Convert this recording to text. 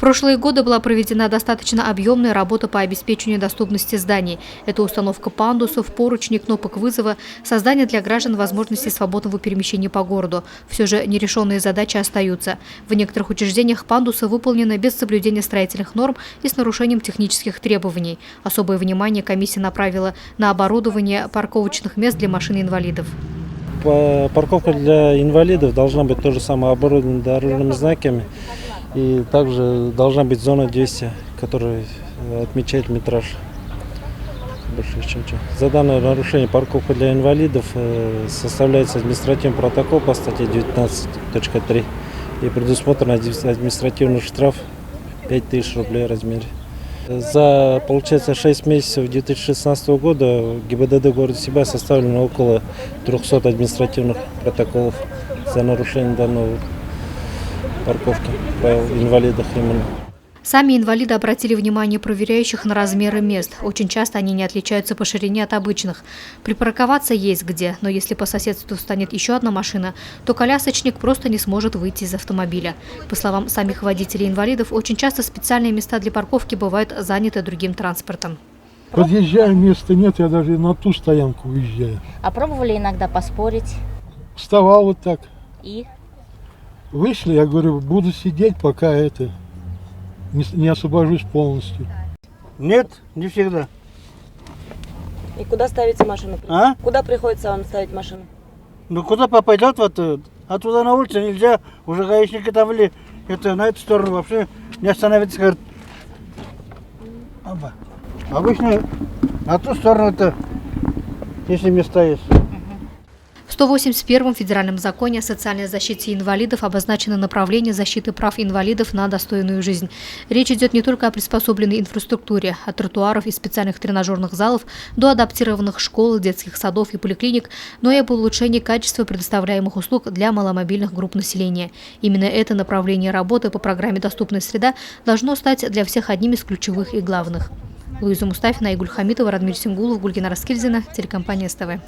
прошлые годы была проведена достаточно объемная работа по обеспечению доступности зданий. Это установка пандусов, поручней, кнопок вызова, создание для граждан возможности свободного перемещения по городу. Все же нерешенные задачи остаются. В некоторых учреждениях пандусы выполнены без соблюдения строительных норм и с нарушением технических требований. Особое внимание комиссия направила на оборудование парковочных мест для машин инвалидов. Парковка для инвалидов должна быть то же самое оборудована дорожными знаками. И также должна быть зона 200, которая отмечает метраж. За данное нарушение парковка для инвалидов составляется административный протокол по статье 19.3 и предусмотрен административный штраф 5000 рублей в размере. За, получается, 6 месяцев 2016 года ГИБДД города Сибай составлено около 300 административных протоколов за нарушение данного парковки по инвалидах именно. Сами инвалиды обратили внимание проверяющих на размеры мест. Очень часто они не отличаются по ширине от обычных. Припарковаться есть где, но если по соседству станет еще одна машина, то колясочник просто не сможет выйти из автомобиля. По словам самих водителей инвалидов, очень часто специальные места для парковки бывают заняты другим транспортом. Подъезжаю, места нет, я даже на ту стоянку уезжаю. А пробовали иногда поспорить? Вставал вот так. И? Вышли, я говорю, буду сидеть, пока не освобожусь полностью. Нет, не всегда. И куда ставите машину? А? Куда приходится вам ставить машину? Ну куда попадет, вот, а туда на улице нельзя, уже гаишники там на эту сторону вообще не остановиться, говорят. Обычно на ту сторону-то, если места есть. В 181-м федеральном законе о социальной защите инвалидов обозначено направление защиты прав инвалидов на достойную жизнь. Речь идет не только о приспособленной инфраструктуре, от тротуаров и специальных тренажерных залов до адаптированных школ, детских садов и поликлиник, но и об улучшении качества предоставляемых услуг для маломобильных групп населения. Именно это направление работы по программе «Доступная среда» должно стать для всех одним из ключевых и главных. Луиза Мустафина, Айгуль Хамитова, Радмир Сингулов, Гульгина Раскильдина, телекомпания СТВ.